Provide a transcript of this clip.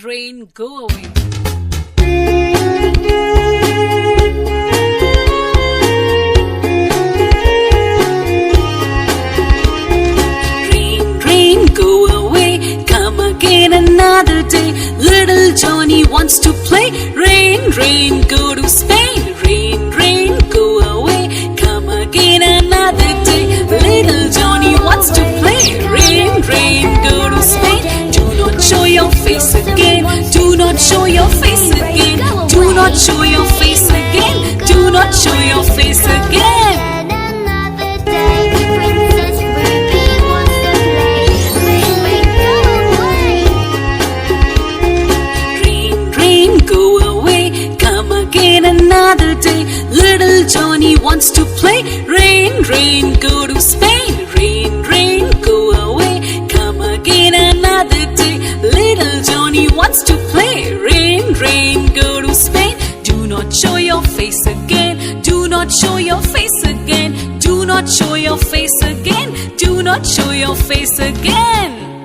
rain, go away. Rain, rain, go away. Come again another day. Little Johnny wants to play. Rain, rain, go to Spain. Rain, rain, go away. Come again another day. Little Johnny wants to play. Rain, rain, go to Spain. Do not show your face again. Do not show your face again. Do not show your face again. Do not show your face again. Go away, come again another day. Little Johnny wants to play. Rain, rain, go to Spain. Rain, rain, go away, come again another day. Little Johnny wants to play. Rain, rain, go to Spain. Do not show your face again. Do not show your face again. Do not show your face again. Do not show your face again.